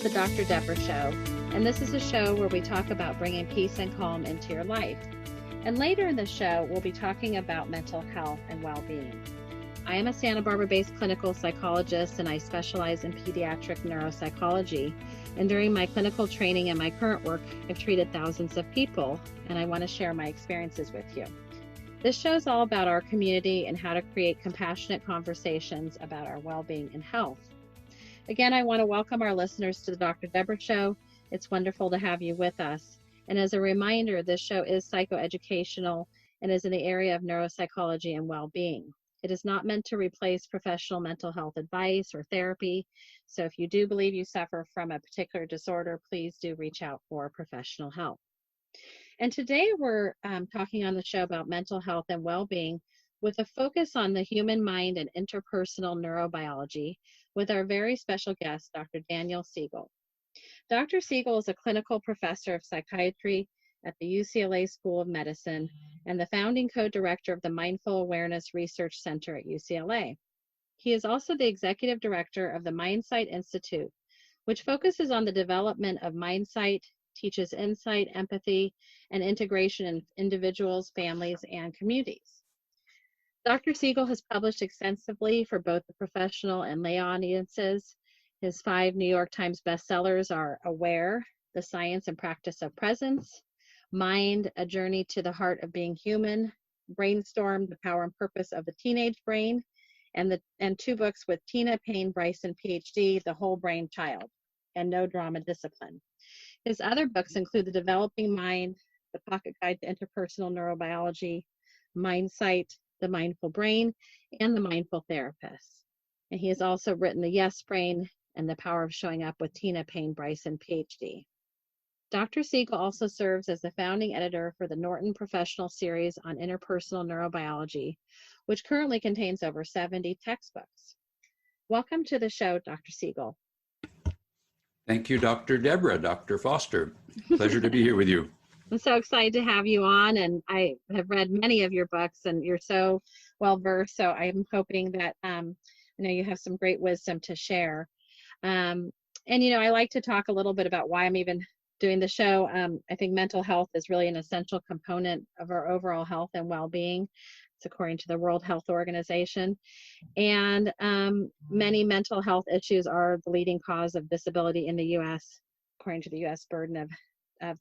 to the Dr. Deborah Show, and this is a show where we talk about bringing peace and calm into your life. And later in the show, we'll be talking about mental health and well-being. I am a Santa Barbara-based clinical psychologist, and I specialize in pediatric neuropsychology. And during my clinical training and my current work, I've treated thousands of people, and I want to share my experiences with you. This show is all about our community and how to create compassionate conversations about our well-being and health. Again, I want to welcome our listeners to the Dr. Deborah Show. It's wonderful to have you with us. And as a reminder, this show is psychoeducational and is in the area of neuropsychology and well-being. It is not meant to replace professional mental health advice or therapy. So if you do believe you suffer from a particular disorder, please do reach out for professional help. And today we're talking on the show about mental health and well-being with a focus on the human mind and interpersonal neurobiology with our very special guest, Dr. Dr. Siegel. Dr. Siegel is a clinical professor of psychiatry at the UCLA School of Medicine and the founding co-director of the Mindful Awareness Research Center at UCLA. He is also the executive director of the Mindsight Institute, which focuses on the development of mindsight, teaches insight, empathy, and integration in individuals, families, and communities. Dr. Siegel has published extensively for both the professional and lay audiences. His 5 New York Times bestsellers are Aware, The Science and Practice of Presence, Mind, A Journey to the Heart of Being Human, Brainstorm, The Power and Purpose of the Teenage Brain, and 2 books with Tina Payne Bryson, Ph.D., The Whole Brain Child, and No Drama Discipline. His other books include The Developing Mind, The Pocket Guide to Interpersonal Neurobiology, Mindsight, The Mindful Brain, and The Mindful Therapist. And he has also written The Yes Brain and The Power of Showing Up with Tina Payne Bryson, Ph.D. Dr. Siegel also serves as the founding editor for the Norton Professional Series on Interpersonal Neurobiology, which currently contains over 70 textbooks. Welcome to the show, Dr. Siegel. Thank you, Dr. Deborah, Dr. Foster. Pleasure to be here with you. I'm so excited to have you on, and I have read many of your books, and you're so well-versed, so I'm hoping that, I know you have some great wisdom to share. And, I like to talk a little bit about why I'm even doing the show. I think mental health is really an essential component of our overall health and well-being. It's according to the World Health Organization. And many mental health issues are the leading cause of disability in the U.S., according to the U.S. burden of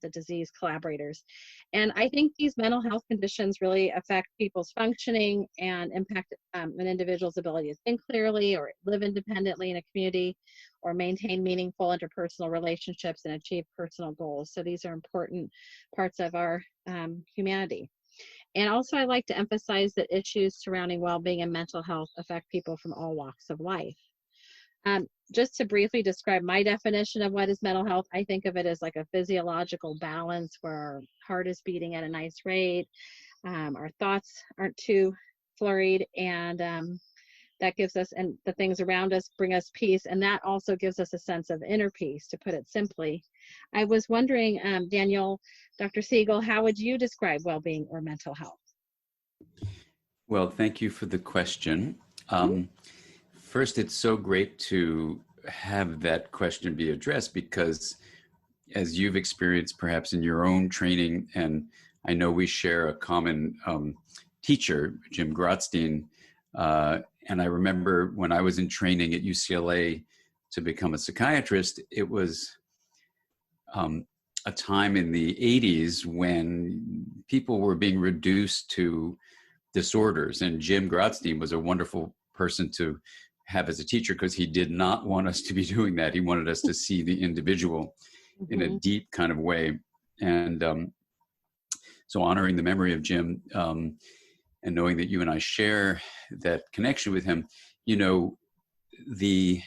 the disease collaborators. And I think these mental health conditions really affect people's functioning and impact an individual's ability to think clearly or live independently in a community or maintain meaningful interpersonal relationships and achieve personal goals. So these are important parts of our humanity. And also I like to emphasize that issues surrounding well-being and mental health affect people from all walks of life. Just to briefly describe my definition of what is mental health, I think of it as like a physiological balance where our heart is beating at a nice rate, our thoughts aren't too flurried, and that gives us, and the things around us bring us peace, and that also gives us a sense of inner peace, to put it simply. I was wondering, Dr. Siegel, how would you describe well-being or mental health? Well, thank you for the question. First, it's so great to have that question be addressed because as you've experienced perhaps in your own training, and I know we share a common teacher, Jim Grotstein, and I remember when I was in training at UCLA to become a psychiatrist, it was a time in the 80s when people were being reduced to disorders, and Jim Grotstein was a wonderful person to have as a teacher because he did not want us to be doing that. He wanted us to see the individual in a deep kind of way. And so honoring the memory of Jim and knowing that you and I share that connection with him, the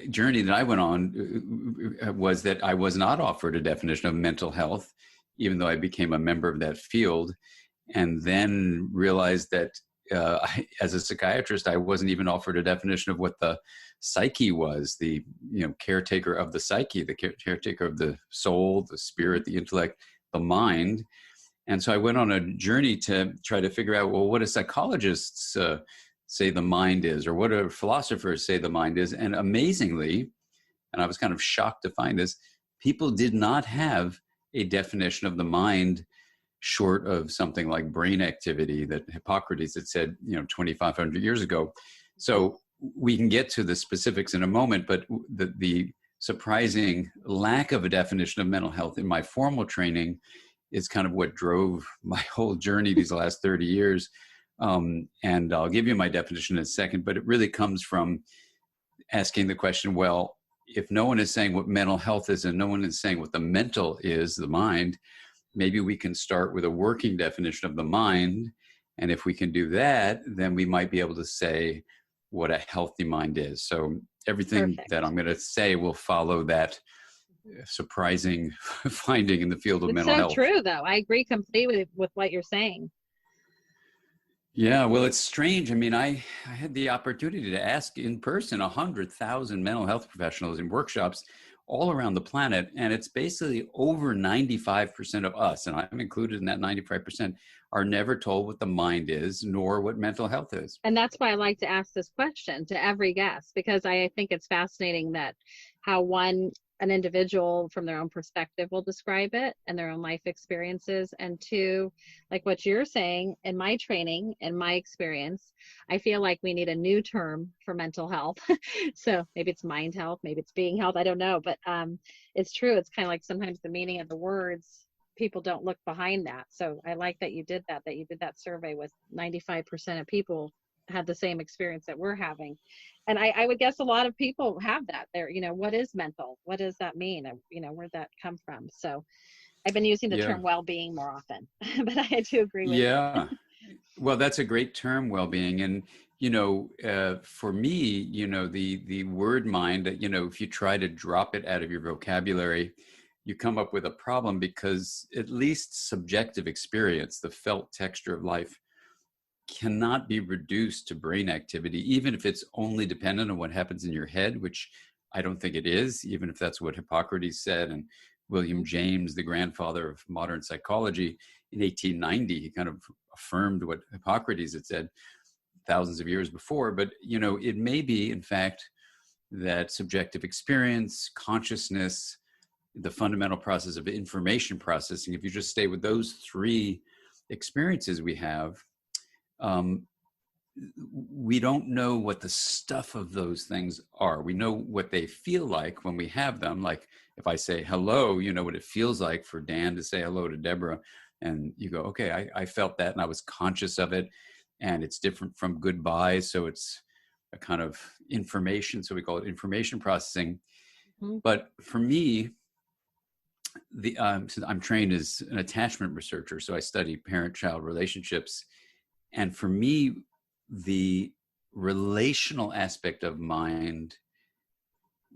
journey that I went on was that I was not offered a definition of mental health, even though I became a member of that field, and then realized that as a psychiatrist, I wasn't even offered a definition of what the psyche was, the caretaker of the psyche, the caretaker of the soul, the spirit, the intellect, the mind. And so I went on a journey to try to figure out, well, what do psychologists say the mind is, or what do philosophers say the mind is? And amazingly, and I was kind of shocked to find this, people did not have a definition of the mind short of something like brain activity that Hippocrates had said, 2,500 years ago. So we can get to the specifics in a moment, but the surprising lack of a definition of mental health in my formal training is kind of what drove my whole journey these last 30 years. And I'll give you my definition in a second, but it really comes from asking the question, well, if no one is saying what mental health is and no one is saying what the mental is, the mind, maybe we can start with a working definition of the mind. And if we can do that, then we might be able to say what a healthy mind is. So everything Perfect. that I'm going to say will follow that surprising finding in the field of mental health. It's so true, though. I agree completely with what you're saying. Yeah, well, it's strange. I mean, I had the opportunity to ask in person 100,000 mental health professionals in workshops all around the planet. And it's basically over 95% of us, and I'm included in that 95%, are never told what the mind is, nor what mental health is. And that's why I like to ask this question to every guest, because I think it's fascinating that how an individual from their own perspective will describe it and their own life experiences. And two, like what you're saying, in my training, in my experience, I feel like we need a new term for mental health. So maybe it's mind health, maybe it's being health, I don't know. But it's true. It's kind of like sometimes the meaning of the words, people don't look behind that. So I like that you did that survey with 95% of people had the same experience that we're having. And I would guess a lot of people have that there, what is mental? What does that mean? Where'd that come from? So I've been using the term well-being more often, but I do agree with you. Well, that's a great term, well-being. And, for me, the word mind, if you try to drop it out of your vocabulary, you come up with a problem, because at least subjective experience, the felt texture of life, cannot be reduced to brain activity, even if it's only dependent on what happens in your head, which I don't think it is, even if that's what Hippocrates said. And William James, the grandfather of modern psychology, in 1890, he kind of affirmed what Hippocrates had said thousands of years before. But, it may be, in fact, that subjective experience, consciousness, the fundamental process of information processing, if you just stay with those three experiences we have, we don't know what the stuff of those things are. We know what they feel like when we have them. Like if I say hello, you know what it feels like for Dan to say hello to Deborah, and you go, okay, I felt that and I was conscious of it, and it's different from goodbye. So it's a kind of information. So we call it information processing. Mm-hmm. But for me, so I'm trained as an attachment researcher. So I study parent-child relationships. And for me, the relational aspect of mind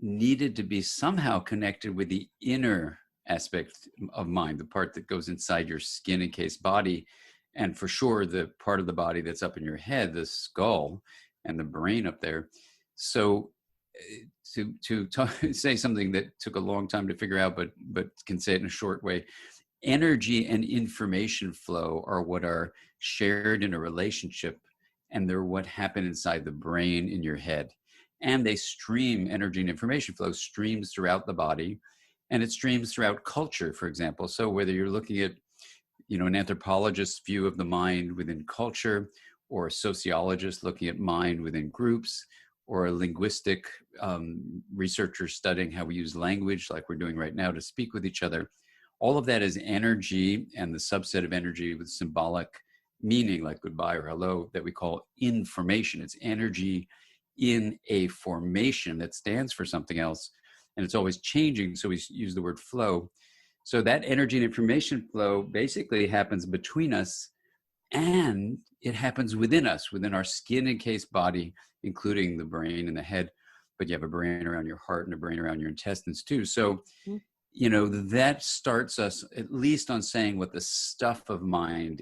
needed to be somehow connected with the inner aspect of mind, the part that goes inside your skin encased body. And for sure, the part of the body that's up in your head, the skull and the brain up there. So to say something that took a long time to figure out, but can say it in a short way, energy and information flow are what are shared in a relationship, and they're what happen inside the brain in your head. And they stream, energy and information flow streams throughout the body, and it streams throughout culture, for example. So whether you're looking at, an anthropologist's view of the mind within culture, or a sociologist looking at mind within groups, or a linguistic researcher studying how we use language like we're doing right now to speak with each other, all of that is energy, and the subset of energy with symbolic meaning like goodbye or hello that we call information. It's energy in a formation that stands for something else, and it's always changing. So we use the word flow. So that energy and information flow basically happens between us, and it happens within us, within our skin encased body, including the brain and the head. But you have a brain around your heart and a brain around your intestines too. So that starts us at least on saying what the stuff of mind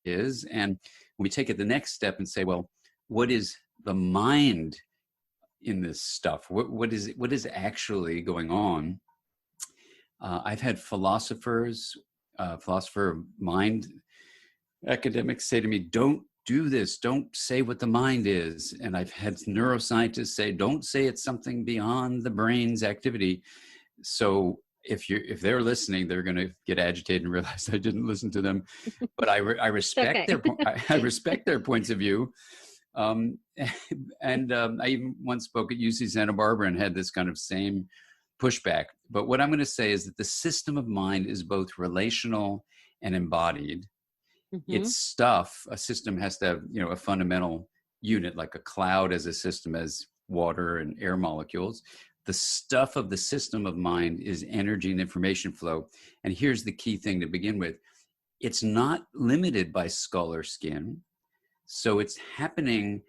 is. And when we take it the next step and say, well, what is the mind in this stuff? What is actually going on? I've had philosopher mind academics say to me, don't do this, don't say what the mind is. And I've had neuroscientists say, don't say it's something beyond the brain's activity. So if they're listening, they're going to get agitated and realize I didn't listen to them. But I respect okay. I respect their points of view. I even once spoke at UC Santa Barbara and had this kind of same pushback. But what I'm going to say is that the system of mind is both relational and embodied. It's stuff. A system has to have, a fundamental unit, like a cloud as a system, as water and air molecules. The stuff of the system of mind is energy and information flow. And here's the key thing to begin with. It's not limited by skull or skin. So it's happening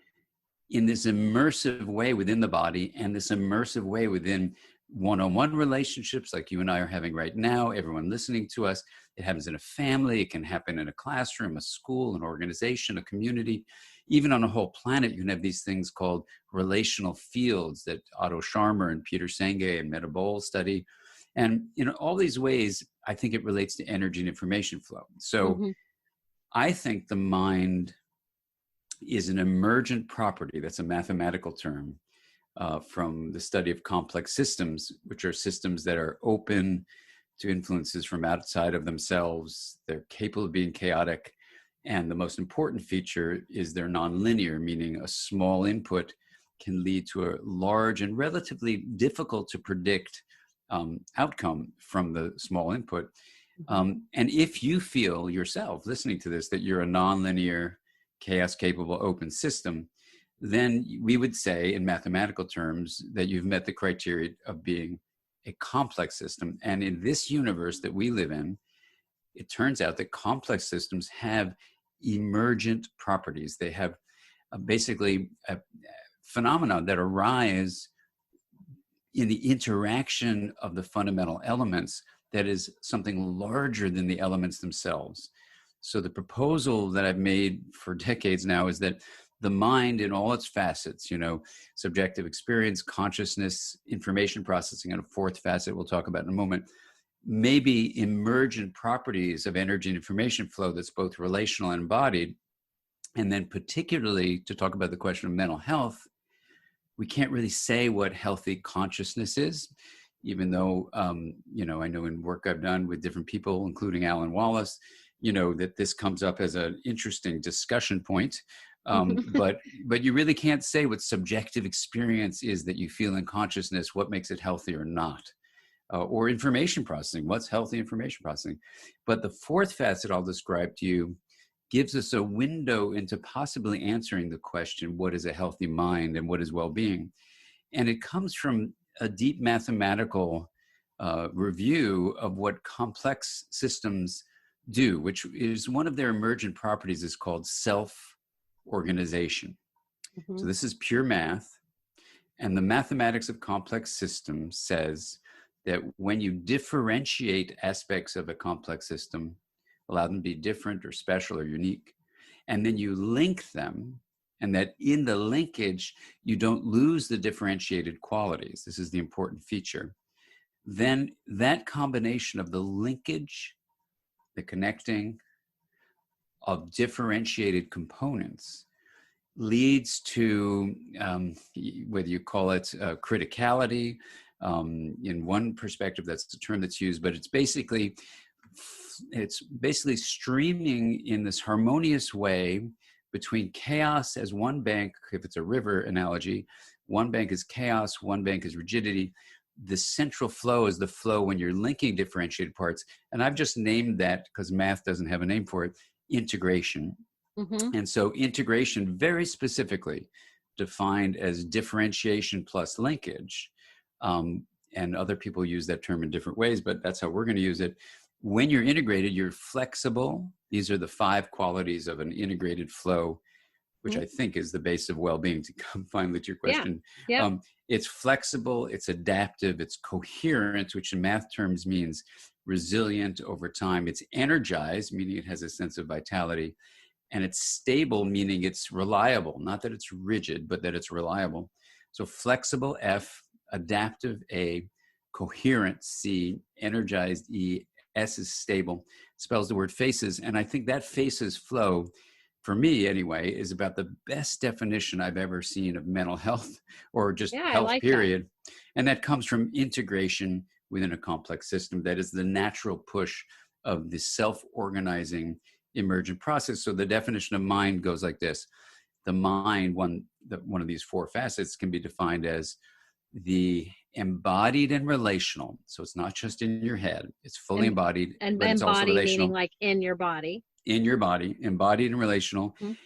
in this immersive way within the body, and this immersive way within one-on-one relationships like you and I are having right now, everyone listening to us. It happens in a family. It can happen in a classroom, a school, an organization, a community. Even on a whole planet, you can have these things called relational fields that Otto Scharmer and Peter Senge and Meta Bowl study. And in all these ways, I think it relates to energy and information flow. So I think the mind is an emergent property. That's a mathematical term from the study of complex systems, which are systems that are open to influences from outside of themselves. They're capable of being chaotic. And the most important feature is they're nonlinear, meaning a small input can lead to a large and relatively difficult to predict outcome from the small input. And if you feel yourself listening to this, that you're a nonlinear, chaos-capable, open system, then we would say in mathematical terms that you've met the criteria of being a complex system. And in this universe that we live in, it turns out that complex systems have emergent properties. They have basically a phenomenon that arise in the interaction of the fundamental elements that is something larger than the elements themselves. So the proposal that I've made for decades now is that the mind in all its facets, subjective experience, consciousness, information processing, and a fourth facet we'll talk about in a moment, may be emergent properties of energy and information flow that's both relational and embodied. And then particularly to talk about the question of mental health, we can't really say what healthy consciousness is, even though, I know in work I've done with different people, including Alan Wallace, that this comes up as an interesting discussion point. But you really can't say what subjective experience is that you feel in consciousness, what makes it healthy or not, or information processing, what's healthy information processing. But the fourth facet I'll describe to you gives us a window into possibly answering the question, what is a healthy mind and what is well-being? And it comes from a deep mathematical review of what complex systems do, which is one of their emergent properties is called self-organization. So this is pure math. And the mathematics of complex systems says that when you differentiate aspects of a complex system, allow them to be different or special or unique, and then you link them, and that in the linkage, you don't lose the differentiated qualities. This is the important feature. Then that combination of the linkage, the connecting of differentiated components leads to, whether you call it criticality, in one perspective, that's the term that's used, but it's basically streaming in this harmonious way between chaos as one bank. If it's a river analogy, one bank is chaos, one bank is rigidity. The central flow is the flow when you're linking differentiated parts. And I've just named that, because math doesn't have a name for it, integration. And so integration, very specifically defined as differentiation plus linkage. And other people use that term in different ways, but that's how we're going to use it. When you're integrated, you're flexible. These are the 5 qualities of an integrated flow, which I think is the base of well-being, to come finally to your question. It's flexible, it's adaptive, it's coherent, which in math terms means resilient over time. It's energized, meaning it has a sense of vitality. And it's stable, meaning it's reliable. Not that it's rigid, but that it's reliable. So flexible, F, adaptive, A, coherent, C, energized, E, S is stable. It spells the word faces. And I think that faces flow for me anyway, is about the best definition I've ever seen of mental health or just Yeah, I health, like that. period. And that comes from integration within a complex system. That is the natural push of the self-organizing emergent process. So the definition of mind goes like this. The mind, one of these four facets, can be defined as the embodied and relational. So it's not just in your head, it's fully And embodied, and but it's also embody meaning relational. like in your body. In your body, embodied and relational. Mhm.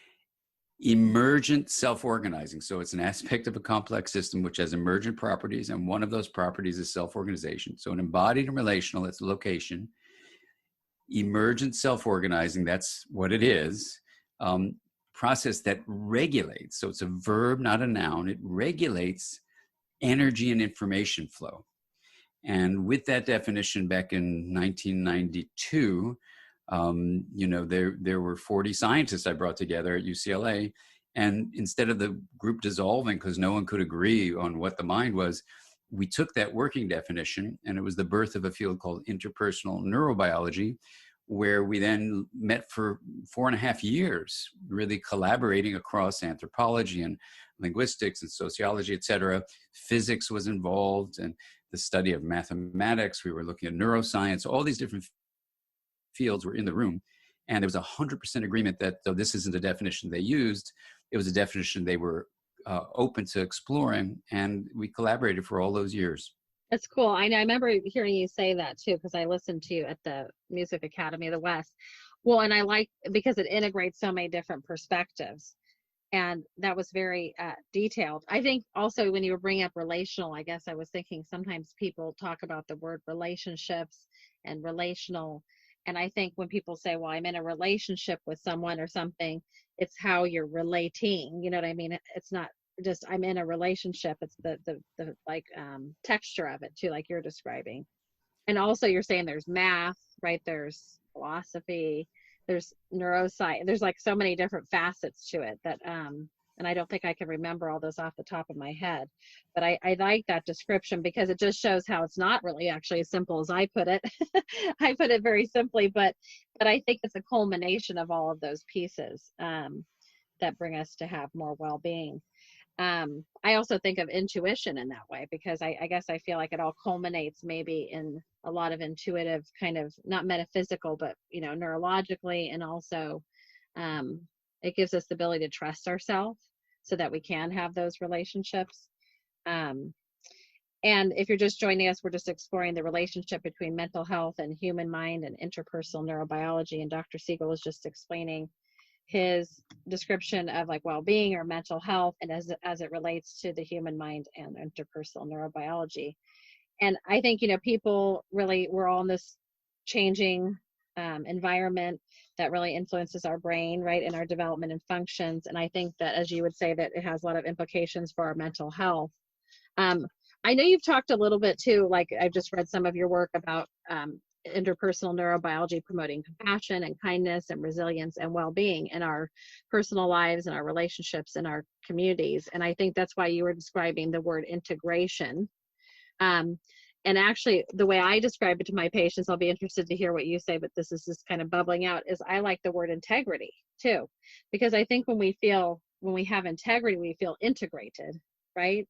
Emergent self-organizing. So it's an aspect of a complex system which has emergent properties, and one of those properties is self-organization. So an embodied and relational, that's the location. Emergent self-organizing, that's what it is. Process that regulates. So it's a verb, not a noun. It regulates energy and information flow. And with that definition back in 1992, there were 40 scientists I brought together at UCLA. And instead of the group dissolving because no one could agree on what the mind was, we took that working definition, and it was the birth of a field called interpersonal neurobiology, where we then met for 4.5 years, really collaborating across anthropology and linguistics and sociology, et cetera. Physics was involved, and the study of mathematics. We were looking at neuroscience. All these different fields were in the room. And there was 100% agreement that though this isn't a definition they used, it was a definition they were open to exploring. And we collaborated for all those years. That's cool. I remember hearing you say that too, because I listened to you at the Music Academy of the West. Well, and I like because it integrates so many different perspectives. And that was very detailed. I think also when you were bringing up relational, I guess I was thinking sometimes people talk about the word relationships and relational. And I think when people say, well, I'm in a relationship with someone or something, it's how you're relating. You know what I mean? It's not just I'm in a relationship. It's the like texture of it too, like you're describing. And also you're saying there's math, right? There's philosophy, there's neuroscience, there's like so many different facets to it that and I don't think I can remember all those off the top of my head, but I like that description because it just shows how it's not really actually as simple as I put it. I put it very simply, but I think it's a culmination of all of those pieces that bring us to have more well-being. I also think of intuition in that way because I guess I feel like it all culminates maybe in a lot of intuitive kind of not metaphysical, but neurologically, and also it gives us the ability to trust ourselves so that we can have those relationships. And if you're just joining us, we're just exploring the relationship between mental health and human mind and interpersonal neurobiology. And Dr. Siegel is just explaining his description of like well-being or mental health and as it relates to the human mind and interpersonal neurobiology. And I think people really, we're all in this changing environment that really influences our brain, right, and our development and functions. And I think that, as you would say, that it has a lot of implications for our mental health. I know you've talked a little bit too, like I've just read some of your work about interpersonal neurobiology promoting compassion and kindness and resilience and well-being in our personal lives and our relationships and our communities. And I think that's why you were describing the word integration. And actually, the way I describe it to my patients, I'll be interested to hear what you say, but this is just kind of bubbling out, is I like the word integrity too, because I think when we have integrity, we feel integrated, right,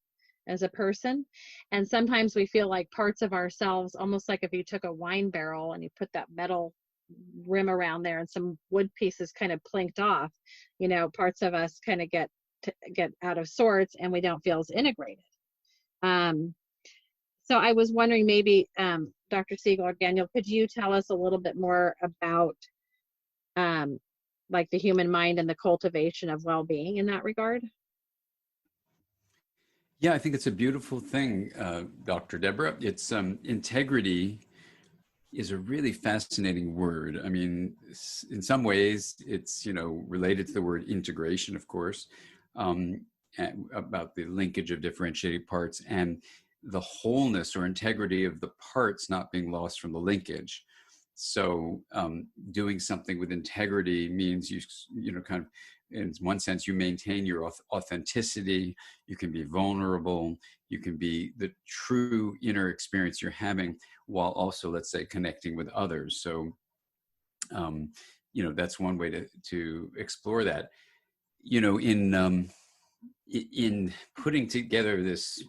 as a person. And sometimes we feel like parts of ourselves, almost like if you took a wine barrel and you put that metal rim around there and some wood pieces kind of plinked off, parts of us kind of get out of sorts and we don't feel as integrated. So I was wondering maybe, Dr. Siegel or Daniel, could you tell us a little bit more about like the human mind and the cultivation of well-being in that regard? Yeah, I think it's a beautiful thing, Dr. Deborah. It's integrity is a really fascinating word. I mean, in some ways, it's related to the word integration, of course, about the linkage of differentiated parts and the wholeness or integrity of the parts not being lost from the linkage. So doing something with integrity means you kind of, in one sense, you maintain your authenticity. You can be vulnerable. You can be the true inner experience you're having while also, let's say, connecting with others. So, that's one way to explore that. In putting together this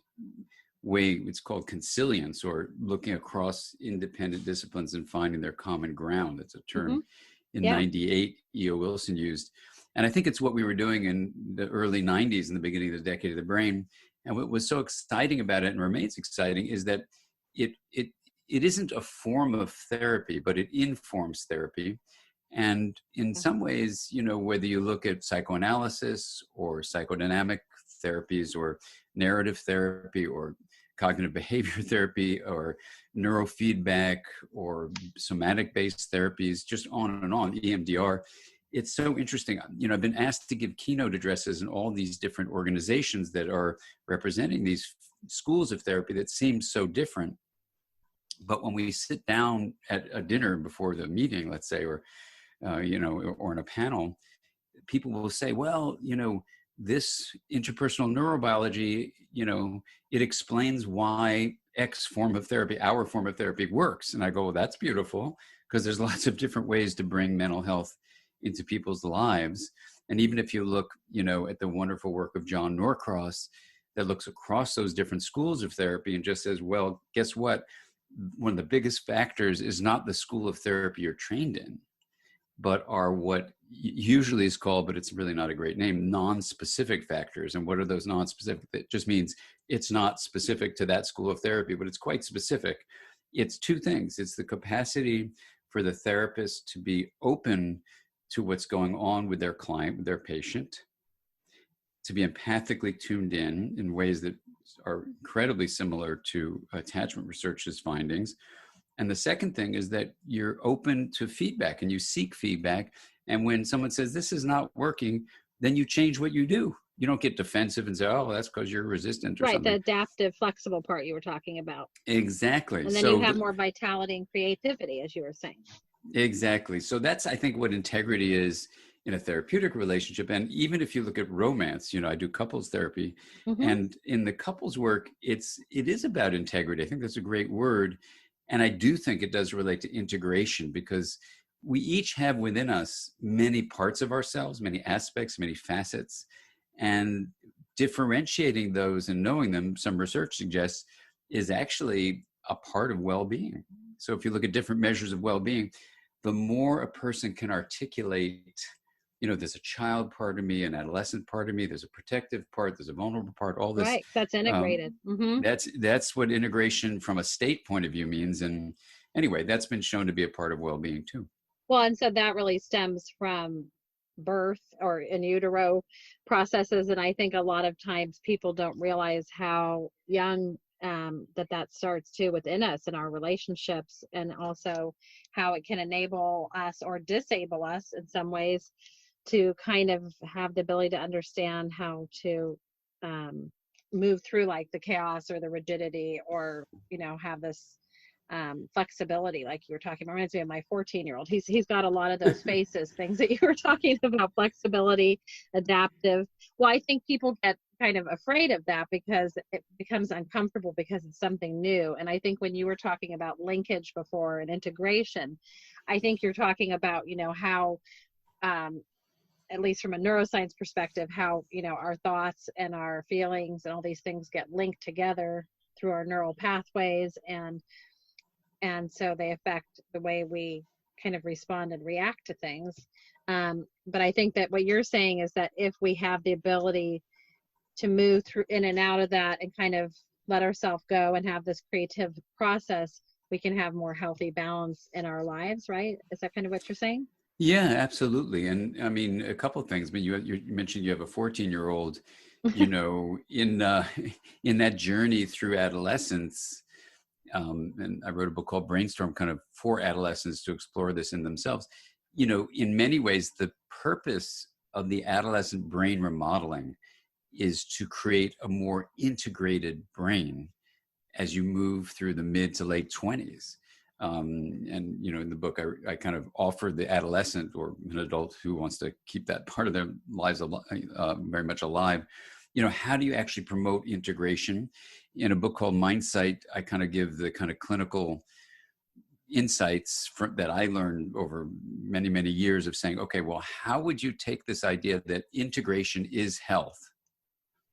way, it's called consilience, or looking across independent disciplines and finding their common ground. That's a term in Yeah. 98 E.O. Wilson used. And I think it's what we were doing in the early 90s, in the beginning of the decade of the brain. And what was so exciting about it, and remains exciting, is that it isn't a form of therapy, but it informs therapy. And in some ways, whether you look at psychoanalysis or psychodynamic therapies or narrative therapy or cognitive behavior therapy or neurofeedback or somatic-based therapies, just on and on, EMDR, it's so interesting. I've been asked to give keynote addresses in all these different organizations that are representing these schools of therapy that seem so different. But when we sit down at a dinner before the meeting, let's say, or in a panel, people will say, well, this interpersonal neurobiology, it explains why X form of therapy, our form of therapy, works. And I go, well, that's beautiful, because there's lots of different ways to bring mental health into people's lives. And even if you look, at the wonderful work of John Norcross, that looks across those different schools of therapy and just says, well, guess what? One of the biggest factors is not the school of therapy you're trained in, but are what usually is called, but it's really not a great name, non-specific factors. And what are those non-specific? That just means it's not specific to that school of therapy, but it's quite specific. It's two things. It's the capacity for the therapist to be open to what's going on with their client, with their patient, to be empathically tuned in ways that are incredibly similar to attachment research's findings. And the second thing is that you're open to feedback and you seek feedback. And when someone says, this is not working, then you change what you do. You don't get defensive and say, oh, that's because you're resistant or something. The adaptive, flexible part you were talking about. Exactly. And then you have more vitality and creativity, as you were saying. Exactly. So that's, I think, what integrity is in a therapeutic relationship. And even if you look at romance, I do couples therapy, and in the couples work, it is about integrity. I think that's a great word. And I do think it does relate to integration, because we each have within us many parts of ourselves, many aspects, many facets, and differentiating those and knowing them, some research suggests, is actually a part of well-being. So if you look at different measures of well-being, the more a person can articulate, there's a child part of me, an adolescent part of me, there's a protective part, there's a vulnerable part, all this. Right, that's integrated. That's what integration from a state point of view means. And anyway, that's been shown to be a part of well-being too. Well, and so that really stems from birth or in utero processes. And I think a lot of times people don't realize how young that starts too within us in our relationships, and also how it can enable us or disable us in some ways to kind of have the ability to understand how to move through like the chaos or the rigidity, or have this flexibility like you were talking about. Reminds me of my 14-year-old. He's got a lot of those faces, things that you were talking about, flexibility, adaptive. Well, I think people get kind of afraid of that because it becomes uncomfortable because it's something new. And I think when you were talking about linkage before and integration, I think you're talking about, how at least from a neuroscience perspective, how, our thoughts and our feelings and all these things get linked together through our neural pathways. And so they affect the way we kind of respond and react to things. But I think that what you're saying is that if we have the ability to move through in and out of that and kind of let ourselves go and have this creative process, we can have more healthy balance in our lives, right? Is that kind of what you're saying? Yeah, absolutely. And I mean, a couple of things. I mean, you mentioned you have a 14-year-old, in that journey through adolescence. And I wrote a book called Brainstorm, kind of for adolescents to explore this in themselves. In many ways, the purpose of the adolescent brain remodeling is to create a more integrated brain as you move through the mid to late 20s. And, in the book, I kind of offer the adolescent or an adult who wants to keep that part of their lives very much alive. How do you actually promote integration? In a book called Mindsight, I kind of give the kind of clinical, insights that I learned over many, many years of saying, okay, well, how would you take this idea that integration is health?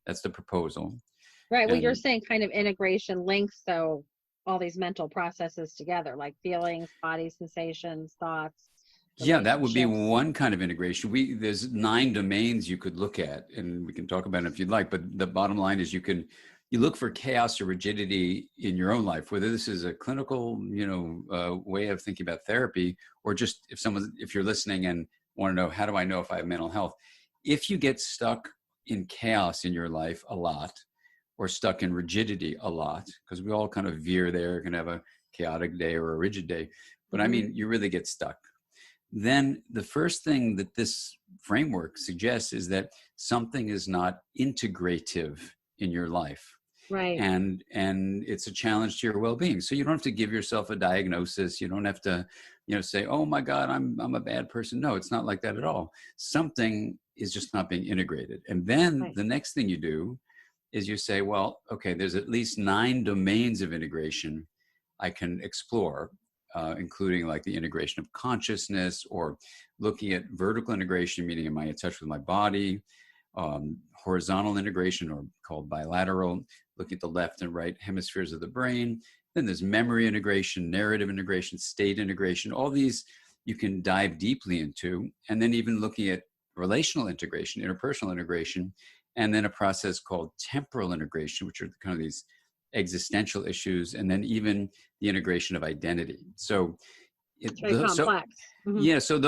That's the proposal. Right. Well, you're And saying kind of integration links, so all these mental processes together, like feelings, body sensations, thoughts, yeah, that would be relationships. one kind of integration. There's 9 domains you could look at, and we can talk about it if you'd like, but the bottom line is you look for chaos or rigidity in your own life, whether this is a clinical, way of thinking about therapy, or just if you're listening and want to know, how do I know if I have mental health? If you get stuck in chaos in your life a lot, or stuck in rigidity a lot, because we all kind of veer there, can have a chaotic day or a rigid day, but I mean, you really get stuck. Then the first thing that this framework suggests is that something is not integrative in your life. Right. And it's a challenge to your well-being. So you don't have to give yourself a diagnosis. You don't have to, say, oh my God, I'm a bad person. No, it's not like that at all. Something is just not being integrated. And then the next thing you do is you say, well, okay, there's at least 9 domains of integration I can explore, including like the integration of consciousness, or looking at vertical integration, meaning am I in touch with my body, horizontal integration, or called bilateral, looking at the left and right hemispheres of the brain. Then there's memory integration, narrative integration, state integration. All these you can dive deeply into. And then even looking at relational integration, interpersonal integration, and then a process called temporal integration, which are kind of these existential issues, and then even the integration of identity. So it's very complex. Yeah. So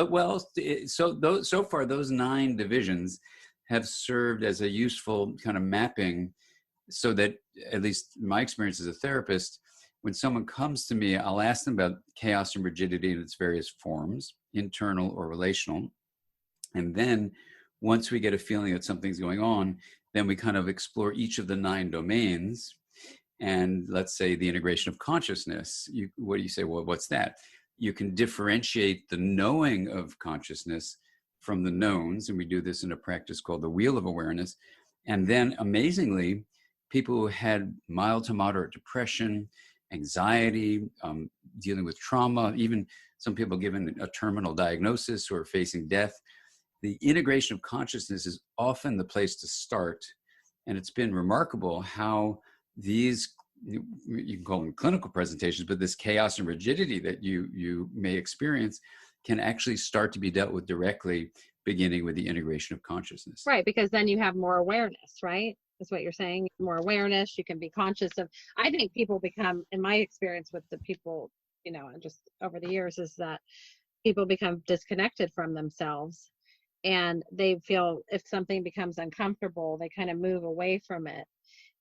far, those 9 divisions have served as a useful kind of mapping, so that, at least in my experience as a therapist, when someone comes to me, I'll ask them about chaos and rigidity in its various forms, internal or relational. And then once we get a feeling that something's going on, then we kind of explore each of the 9 domains. And let's say the integration of consciousness. What do you say? Well, what's that? You can differentiate the knowing of consciousness from the knowns. And we do this in a practice called the wheel of awareness. And then amazingly, people who had mild to moderate depression, anxiety, dealing with trauma, even some people given a terminal diagnosis or facing death, the integration of consciousness is often the place to start. And it's been remarkable how these, you can call them clinical presentations, but this chaos and rigidity that you may experience can actually start to be dealt with directly, beginning with the integration of consciousness. Right, because then you have more awareness, right? That's what you're saying. More awareness. You can be conscious of, I think people become, in my experience with the people, just over the years, is that people become disconnected from themselves. And they feel if something becomes uncomfortable, they kind of move away from it.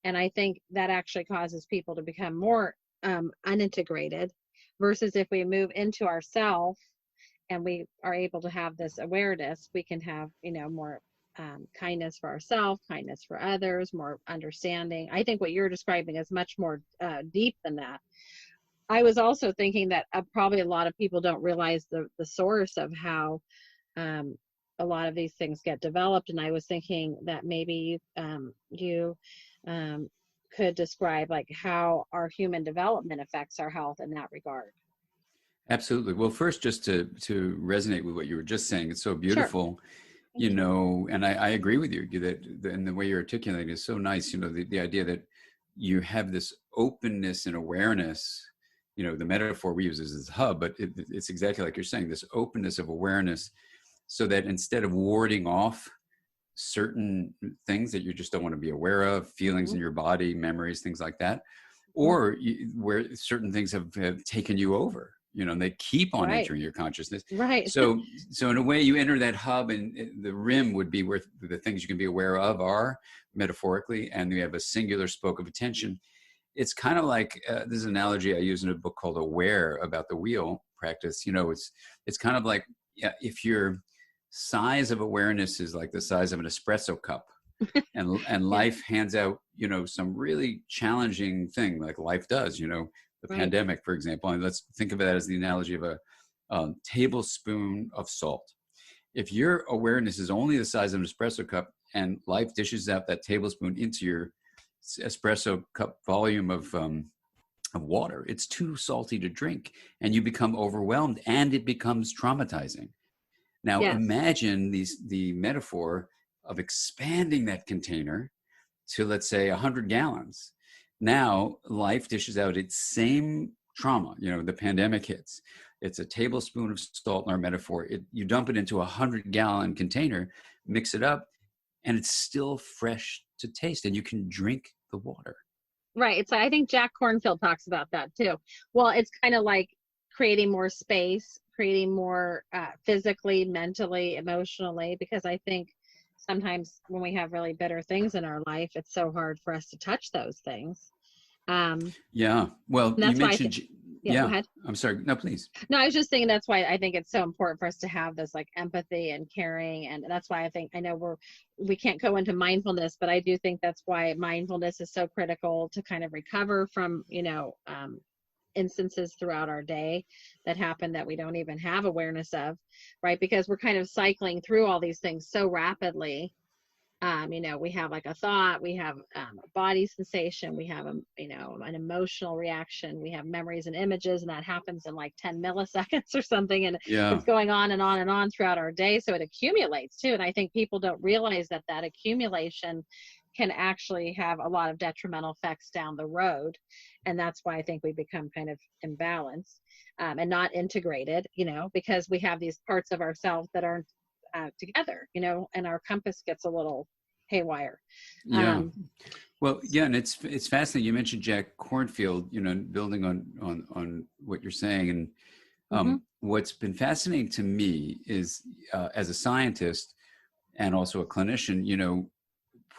And I think that actually causes people to become more unintegrated, versus if we move into ourselves and we are able to have this awareness, we can have, more kindness for ourselves, kindness for others, more understanding. I think what you're describing is much more deep than that. I was also thinking that probably a lot of people don't realize the source of how a lot of these things get developed. And I was thinking that maybe you could describe like how our human development affects our health in that regard. Absolutely. Well, first, just to resonate with what you were just saying, it's so beautiful, sure. And I agree with you that and the way you're articulating is so nice, the idea that you have this openness and awareness, the metaphor we use is hub, but it's exactly like you're saying, this openness of awareness, so that instead of warding off certain things that you just don't want to be aware of, feelings in your body, memories, things like that, or where certain things have taken you over, and they keep on entering your consciousness. Right. So in a way, you enter that hub, and the rim would be where the things you can be aware of are, metaphorically, and you have a singular spoke of attention. It's kind of like this analogy I use in a book called Aware, about the wheel practice. It's kind of like, if your size of awareness is like the size of an espresso cup, and life hands out, some really challenging thing, like life does, the pandemic, for example. And let's think of that as the analogy of a tablespoon of salt. If your awareness is only the size of an espresso cup, and life dishes out that tablespoon into your espresso cup volume of of water. It's too salty to drink, and you become overwhelmed, and it becomes traumatizing. Now, Yes. imagine the metaphor of expanding that container to, let's say, 100 gallons. Now, life dishes out its same trauma. The pandemic hits. It's a tablespoon of salt in our metaphor. You dump it into a 100-gallon container, mix it up, and it's still fresh to taste, and you can drink the water. Right. It's, I think Jack Kornfield talks about that too. Well, it's kind of like creating more space, creating more physically, mentally, emotionally, because I think sometimes when we have really bitter things in our life, it's so hard for us to touch those things. Yeah. Well, you mentioned, yeah, go ahead. I'm sorry. No, please. No, I was just thinking that's why I think it's so important for us to have this like empathy and caring. And that's why I know we can't go into mindfulness, but I do think that's why mindfulness is so critical to kind of recover from, instances throughout our day that happen that we don't even have awareness of, right? Because we're kind of cycling through all these things so rapidly. We have like a thought, we have a body sensation, we have an emotional reaction, we have memories and images, and that happens in like 10 milliseconds or something, and it's going on and on and on throughout our day. So it accumulates too, and I think people don't realize that accumulation can actually have a lot of detrimental effects down the road, and that's why I think we become kind of imbalanced and not integrated, because we have these parts of ourselves that aren't together, and our compass gets a little haywire. Well, yeah, and it's fascinating. You mentioned Jack Kornfield, building on what you're saying, and what's been fascinating to me is as a scientist and also a clinician,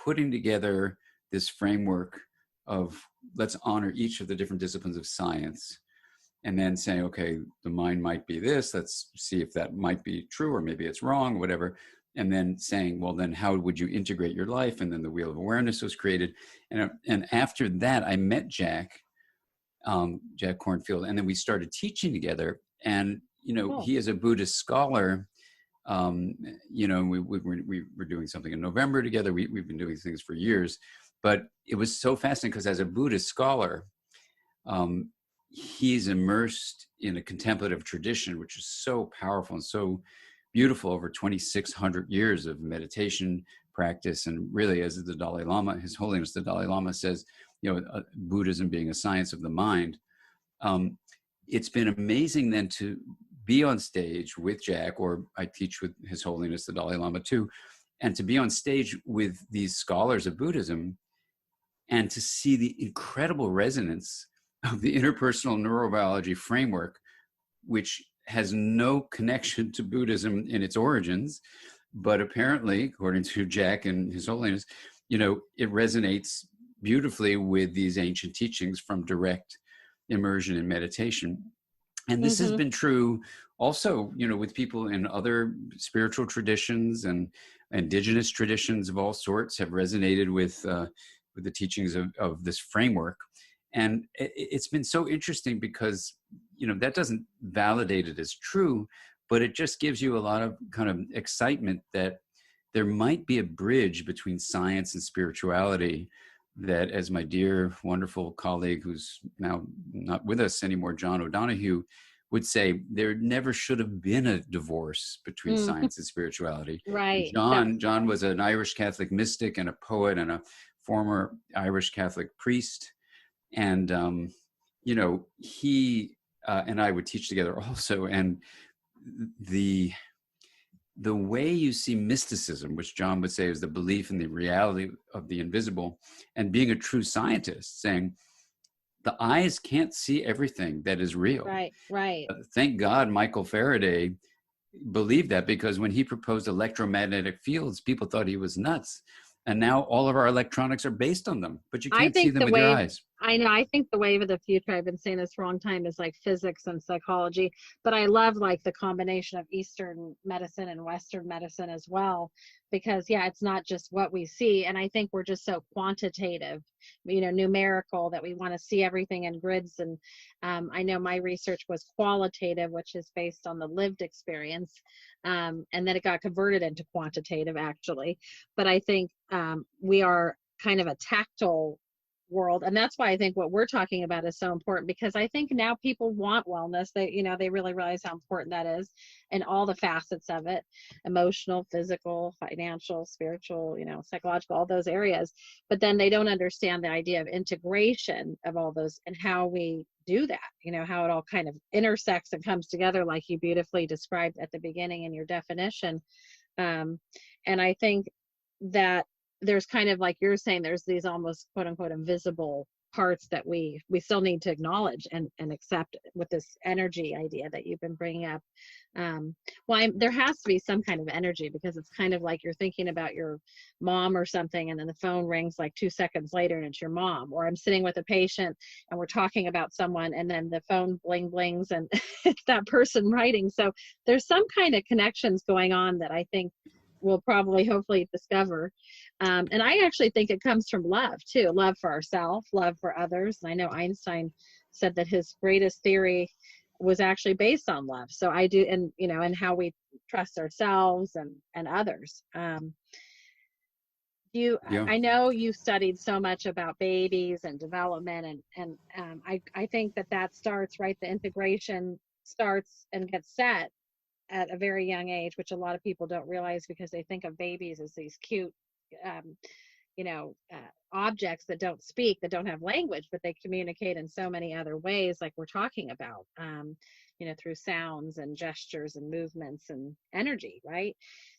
putting together this framework of let's honor each of the different disciplines of science. And then saying, okay, the mind might be this, let's see if that might be true, or maybe it's wrong, whatever. And then saying, well, then how would you integrate your life? And then the Wheel of Awareness was created. And after that, I met Jack Kornfield, and then we started teaching together. And, he is a Buddhist scholar. We were doing something in November together. We've been doing things for years. But it was so fascinating because as a Buddhist scholar, he's immersed in a contemplative tradition, which is so powerful and so beautiful, over 2,600 years of meditation practice. And really, as the Dalai Lama, His Holiness the Dalai Lama says, Buddhism being a science of the mind. It's been amazing then to be on stage with Jack, or I teach with His Holiness the Dalai Lama too, and to be on stage with these scholars of Buddhism and to see the incredible resonance of the interpersonal neurobiology framework, which has no connection to Buddhism in its origins, but apparently, according to Jack and His Holiness, it resonates beautifully with these ancient teachings from direct immersion in meditation. And this has been true also, with people in other spiritual traditions, and indigenous traditions of all sorts have resonated with the teachings of this framework. And it's been so interesting because, that doesn't validate it as true, but it just gives you a lot of kind of excitement that there might be a bridge between science and spirituality that, as my dear, wonderful colleague who's now not with us anymore, John O'Donohue, would say, there never should have been a divorce between science and spirituality. Right. John was an Irish Catholic mystic and a poet and a former Irish Catholic priest. And, he and I would teach together also. And the way you see mysticism, which John would say is the belief in the reality of the invisible, and being a true scientist, saying the eyes can't see everything that is real. Right. Thank God Michael Faraday believed that, because when he proposed electromagnetic fields, people thought he was nuts. And now all of our electronics are based on them, but you can't see them with your eyes. I know. I think the wave of the future, I've been saying this for a long time, is like physics and psychology. But I love like the combination of Eastern medicine and Western medicine as well, because it's not just what we see. And I think we're just so quantitative, numerical, that we want to see everything in grids. And I know my research was qualitative, which is based on the lived experience. And then it got converted into quantitative, actually. But I think we are kind of a tactile world. And that's why I think what we're talking about is so important, because I think now people want wellness. They, they really realize how important that is, and all the facets of it: emotional, physical, financial, spiritual, psychological, all those areas. But then they don't understand the idea of integration of all those and how we do that, how it all kind of intersects and comes together, like you beautifully described at the beginning in your definition. And I think that there's kind of, like you're saying, there's these almost quote unquote invisible parts that we still need to acknowledge and accept with this energy idea that you've been bringing up. There has to be some kind of energy, because it's kind of like you're thinking about your mom or something, and then the phone rings like 2 seconds later and it's your mom. Or I'm sitting with a patient and we're talking about someone, and then the phone blings and it's that person writing. So there's some kind of connections going on that I think we'll probably hopefully discover. And I actually think it comes from love too, love for ourselves, love for others. And I know Einstein said that his greatest theory was actually based on love. So I do, and how we trust ourselves and others. I know you studied so much about babies and development, and I think that starts right. The integration starts and gets set at a very young age, which a lot of people don't realize, because they think of babies as these cute, objects that don't speak, that don't have language, but they communicate in so many other ways, like we're talking about, through sounds and gestures and movements and energy, right?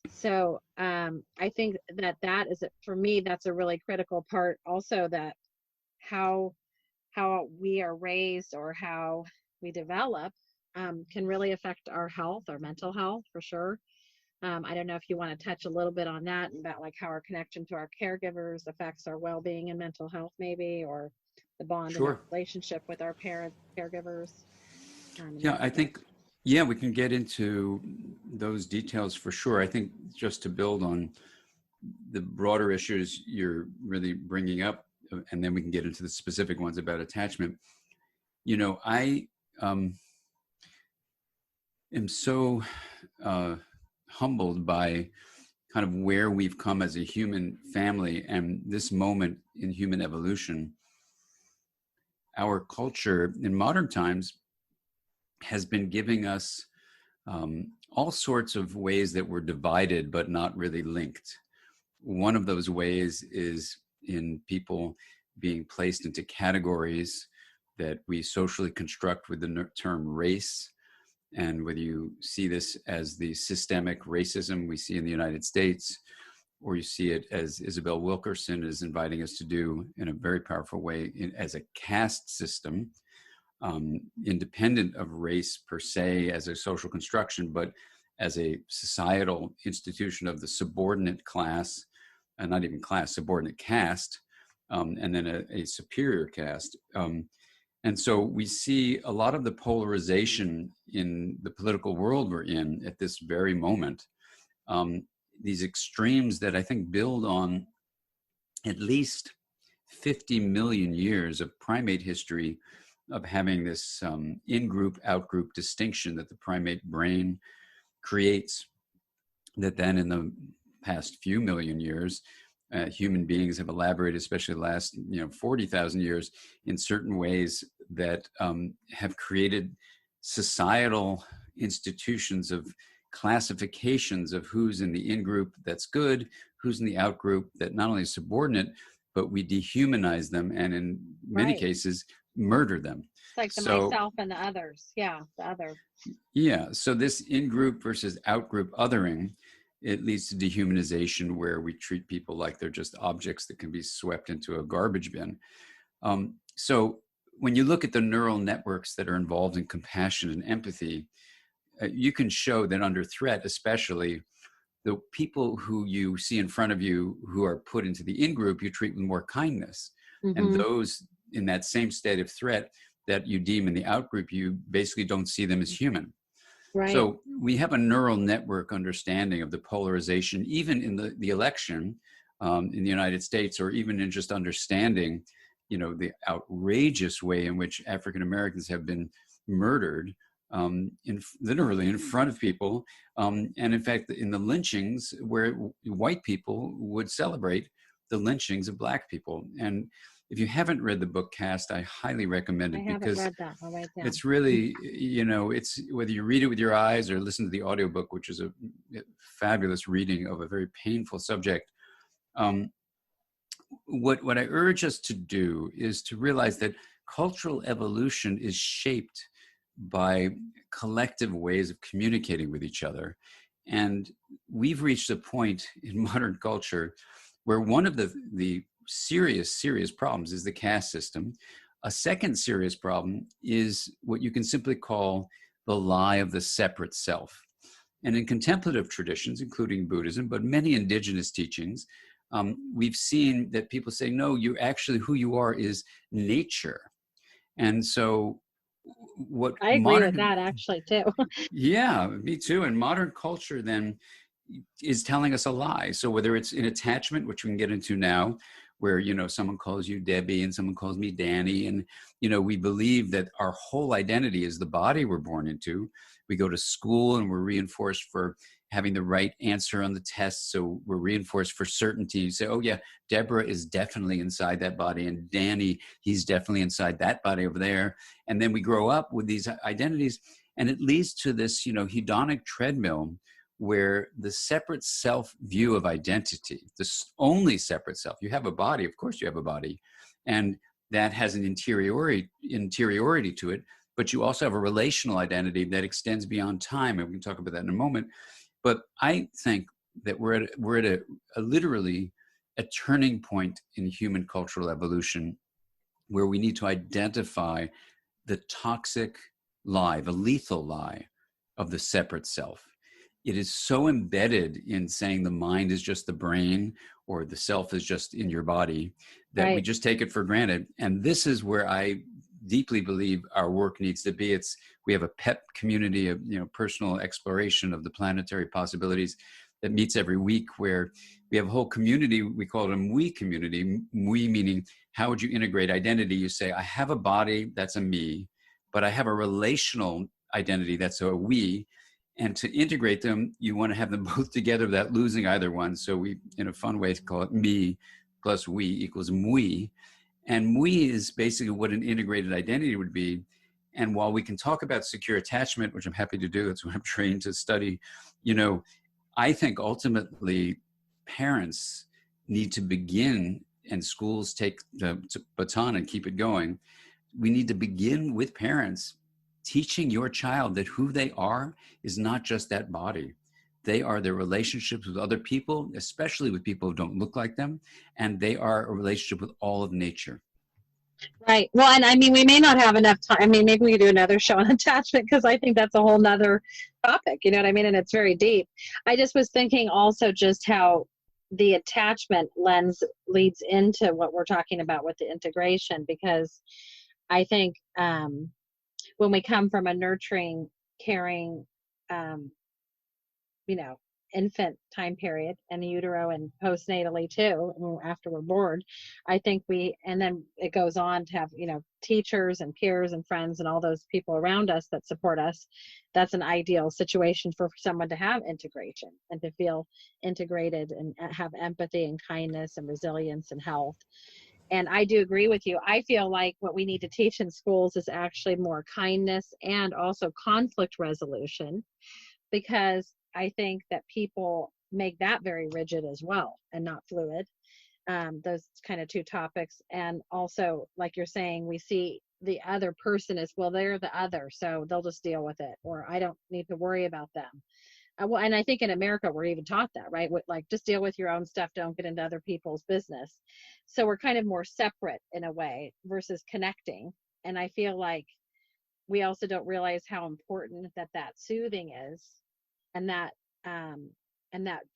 So I think that is, for me, that's a really critical part also, that how we are raised or how we develop can really affect our health, our mental health, for sure. I don't know if you want to touch a little bit on that, and about like how our connection to our caregivers affects our well-being and mental health, maybe, or the bond and our relationship with our parents, caregivers. Yeah, I think, yeah, we can get into those details for sure. I think just to build on the broader issues you're really bringing up, and then we can get into the specific ones about attachment. I am so humbled by kind of where we've come as a human family and this moment in human evolution. Our culture in modern times has been giving us all sorts of ways that we're divided but not really linked. One of those ways is in people being placed into categories that we socially construct with the term race. And whether you see this as the systemic racism we see in the United States, or you see it, as Isabel Wilkerson is inviting us to do in a very powerful way, as a caste system, independent of race per se as a social construction, but as a societal institution of the subordinate class, and not even class, subordinate caste, and then a superior caste. And so we see a lot of the polarization in the political world we're in at this very moment. These extremes that I think build on at least 50 million years of primate history of having this in-group, out-group distinction that the primate brain creates, that then in the past few million years, human beings have elaborated, especially the last 40,000 years, in certain ways that have created societal institutions of classifications of who's in the in-group that's good, who's in the out-group that not only is subordinate, but we dehumanize them, and in many cases murder them. It's like the myself and the others. Yeah, the other. Yeah, so this in-group versus out-group othering, it leads to dehumanization, where we treat people like they're just objects that can be swept into a garbage bin. So when you look at the neural networks that are involved in compassion and empathy, you can show that under threat, especially, the people who you see in front of you who are put into the in-group, you treat with more kindness. Mm-hmm. And those in that same state of threat that you deem in the out-group, you basically don't see them as human. Right. So we have a neural network understanding of the polarization, even in the election in the United States, or even in just understanding, the outrageous way in which African Americans have been murdered, literally in front of people. And in fact, in the lynchings, where white people would celebrate the lynchings of Black people. And if you haven't read the book Caste, I highly recommend I it haven't because read that. I'll write down. it's really, it's whether you read it with your eyes or listen to the audiobook, which is a fabulous reading of a very painful subject. Um, what I urge us to do is to realize that cultural evolution is shaped by collective ways of communicating with each other. And we've reached a point in modern culture where one of the serious problems is the caste system. A second serious problem is what you can simply call the lie of the separate self. And in contemplative traditions, including Buddhism, but many indigenous teachings, we've seen that people say, no, you actually, who you are is nature. And so what I agree with that actually too. yeah, me too. And modern culture then is telling us a lie. So whether it's in attachment, which we can get into now, where, someone calls you Debbie and someone calls me Danny. And, we believe that our whole identity is the body we're born into. We go to school and we're reinforced for having the right answer on the test. So we're reinforced for certainty. You say, oh yeah, Deborah is definitely inside that body. And Danny, he's definitely inside that body over there. And then we grow up with these identities. And it leads to this, hedonic treadmill where the separate self view of identity, this only separate self, you have a body, of course you have a body, and that has an interiority to it, but you also have a relational identity that extends beyond time, and we can talk about that in a moment. But I think that we're at a literally a turning point in human cultural evolution where we need to identify the toxic lie, the lethal lie of the separate self. It is so embedded in saying the mind is just the brain or the self is just in your body that we just take it for granted. And this is where I deeply believe our work needs to be. We have a PEP community of personal exploration of the planetary possibilities that meets every week, where we have a whole community. We call it a MWE community. MWE meaning, how would you integrate identity? You say, I have a body, that's a me, but I have a relational identity, that's a we. And to integrate them, you want to have them both together without losing either one. So we, in a fun way, call it me plus we equals MWE. And MWE is basically what an integrated identity would be. And while we can talk about secure attachment, which I'm happy to do, that's what I'm trained to study, I think ultimately parents need to begin, and schools take the baton and keep it going. We need to begin with parents teaching your child that who they are is not just that body. They are their relationships with other people, especially with people who don't look like them, and they are a relationship with all of nature. Right. Well, and I mean, we may not have enough time. I mean, maybe we could do another show on attachment, because I think that's a whole nother topic, you know what I mean? And it's very deep. I just was thinking also just how the attachment lens leads into what we're talking about with the integration, because I think when we come from a nurturing, caring, infant time period, and utero and postnatally too, after we're born, I think and then it goes on to have, teachers and peers and friends and all those people around us that support us. That's an ideal situation for someone to have integration and to feel integrated and have empathy and kindness and resilience and health. And I do agree with you. I feel like what we need to teach in schools is actually more kindness and also conflict resolution, because I think that people make that very rigid as well and not fluid. Those kind of two topics. And also, like you're saying, we see the other person as, well, they're the other, so they'll just deal with it, or I don't need to worry about them. Well, and I think in America, we're even taught that, right? Like, just deal with your own stuff. Don't get into other people's business. So we're kind of more separate in a way versus connecting. And I feel like we also don't realize how important that soothing is, and that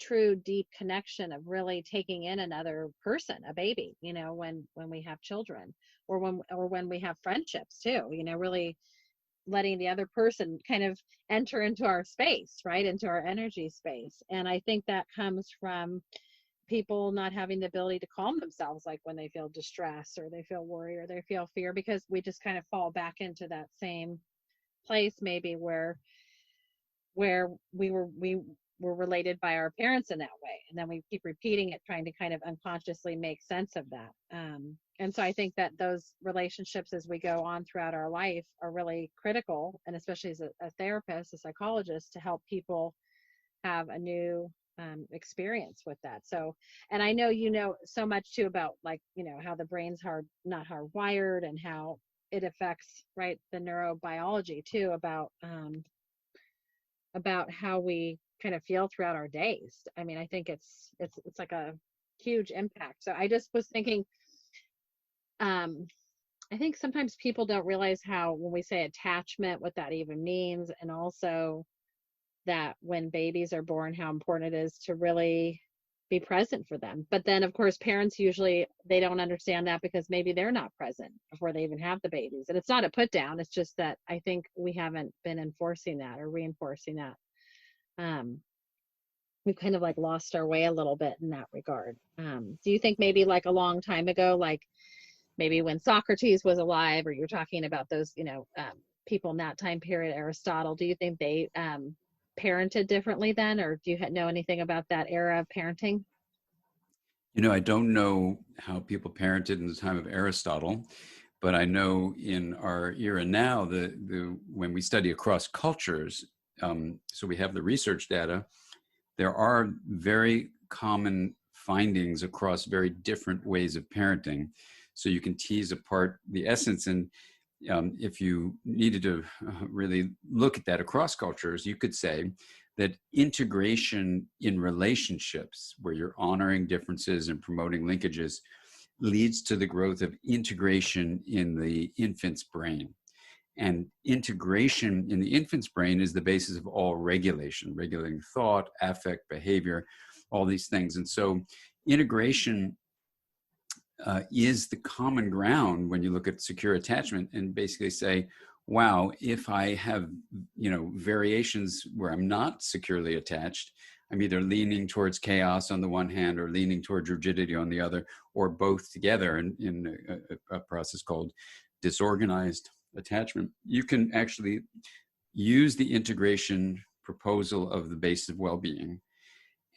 true deep connection of really taking in another person, a baby, when we have children, or when we have friendships too, really letting the other person kind of enter into our space, right, into our energy space. And I think that comes from people not having the ability to calm themselves, like when they feel distress or they feel worry or they feel fear, because we just kind of fall back into that same place maybe where we we're related by our parents in that way. And then we keep repeating it, trying to kind of unconsciously make sense of that. And so I think that those relationships as we go on throughout our life are really critical, and especially as a therapist, a psychologist, to help people have a new experience with that. So, and I know you know so much too about, like, you know, how the brain's not hardwired, and how it affects, right, the neurobiology too, about how we kind of feel throughout our days. I mean, I think it's like a huge impact. So I just was thinking, I think sometimes people don't realize how, when we say attachment, what that even means, and also that when babies are born, how important it is to really be present for them. But then, of course, parents usually, they don't understand that because maybe they're not present before they even have the babies. And it's not a put down. It's just that I think we haven't been enforcing that or reinforcing that. We've kind of like lost our way a little bit in that regard. Do you think maybe like a long time ago, like maybe when Socrates was alive, or you're talking about those, you know, people in that time period, Aristotle, do you think they parented differently then, or do you know anything about that era of parenting? You know, I don't know how people parented in the time of Aristotle, but I know in our era now, when we study across cultures, so we have the research data, there are very common findings across very different ways of parenting. So you can tease apart the essence. And if you needed to really look at that across cultures, you could say that integration in relationships, where you're honoring differences and promoting linkages, leads to the growth of integration in the infant's brain. And integration in the infant's brain is the basis of all regulation, regulating thought, affect, behavior, all these things. And so integration is the common ground when you look at secure attachment, and basically say, wow, if I have, you know, variations where I'm not securely attached, I'm either leaning towards chaos on the one hand or leaning towards rigidity on the other, or both together in a process called disorganized attachment. You can actually use the integration proposal of the base of well-being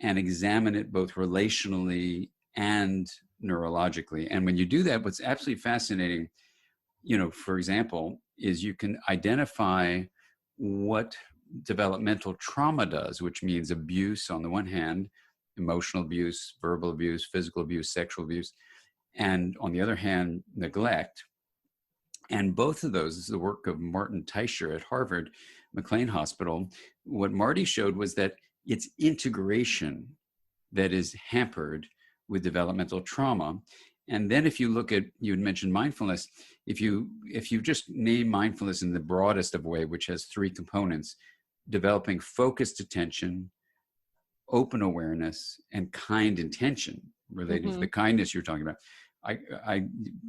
and examine it both relationally and neurologically. And when you do that, what's absolutely fascinating, you know, for example, is you can identify what developmental trauma does, which means abuse on the one hand, emotional abuse, verbal abuse, physical abuse, sexual abuse, and on the other hand, neglect. And both of those, this is the work of Martin Teicher at Harvard McLean Hospital. What Marty showed was that it's integration that is hampered with developmental trauma. And then if you look at, you had mentioned mindfulness, if you just name mindfulness in the broadest of way, which has three components: developing focused attention, open awareness, and kind intention, related to the kindness you're talking about.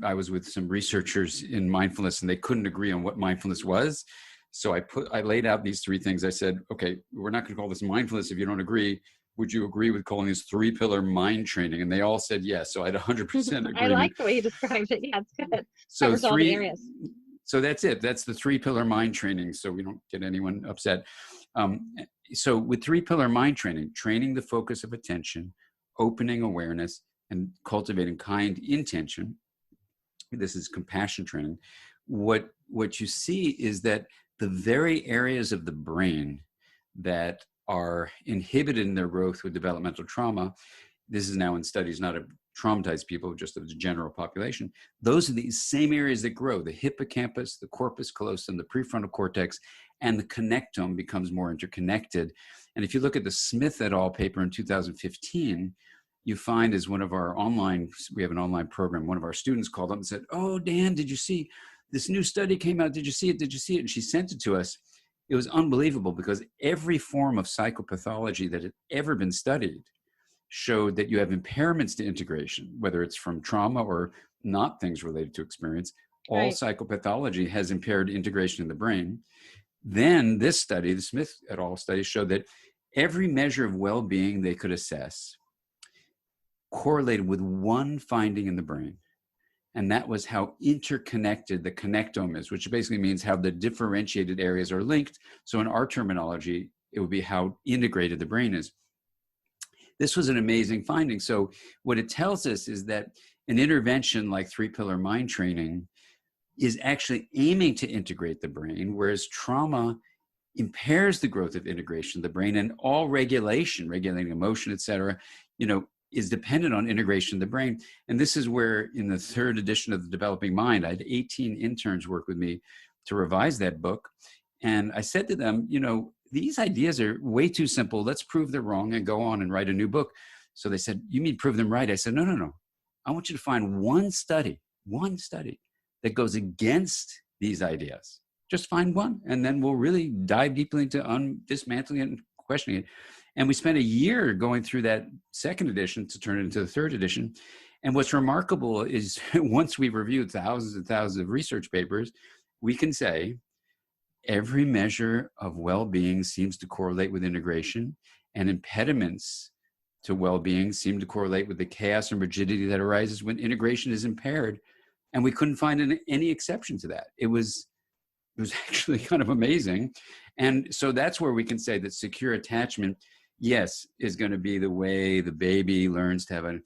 I was with some researchers in mindfulness, and they couldn't agree on what mindfulness was. So I laid out these three things. I said, okay, we're not going to call this mindfulness if you don't agree. Would you agree with calling this 3-pillar mind training? And they all said yes. So I had 100% agreement. I like the way you described it. Yeah, it's good. So covers all the areas. So that's it. That's the 3-pillar mind training. So we don't get anyone upset. So with 3-pillar mind training, training the focus of attention, opening awareness, and cultivating kind intention. This is compassion training. What you see is that the very areas of the brain that are inhibited in their growth with developmental trauma, this is now in studies not of traumatized people, just of the general population, those are the same areas that grow. The hippocampus, the corpus callosum, the prefrontal cortex, and the connectome becomes more interconnected. And if you look at the Smith et al. Paper in 2015, you find, as one of our we have an online program, one of our students called up and said, oh, Dan, did you see this new study came out? Did you see it? Did you see it? And she sent it to us. It was unbelievable, because every form of psychopathology that had ever been studied showed that you have impairments to integration, whether it's from trauma or not things related to experience. All Right. psychopathology has impaired integration in the brain. Then this study, the Smith et al. Study, showed that every measure of well-being they could assess correlated with one finding in the brain. And that was how interconnected the connectome is, which basically means how the differentiated areas are linked. So in our terminology, it would be how integrated the brain is. This was an amazing finding. So what it tells us is that an intervention like 3-pillar mind training is actually aiming to integrate the brain, whereas trauma impairs the growth of integration of the brain, and all regulating emotion, et cetera, is dependent on integration of the brain. And this is where in the 3rd edition of The Developing Mind, I had 18 interns work with me to revise that book. And I said to them, these ideas are way too simple. Let's prove they're wrong and go on and write a new book. So they said, you mean prove them right? I said, no. I want you to find one study that goes against these ideas. Just find one, and then we'll really dive deeply into dismantling it and questioning it. And we spent a year going through that 2nd edition to turn it into the 3rd edition. And what's remarkable is once we've reviewed thousands and thousands of research papers, we can say every measure of well-being seems to correlate with integration, and impediments to well-being seem to correlate with the chaos and rigidity that arises when integration is impaired. And we couldn't find any exception to that. It was actually kind of amazing. And so that's where we can say that secure attachment, yes, is going to be the way the baby learns to have an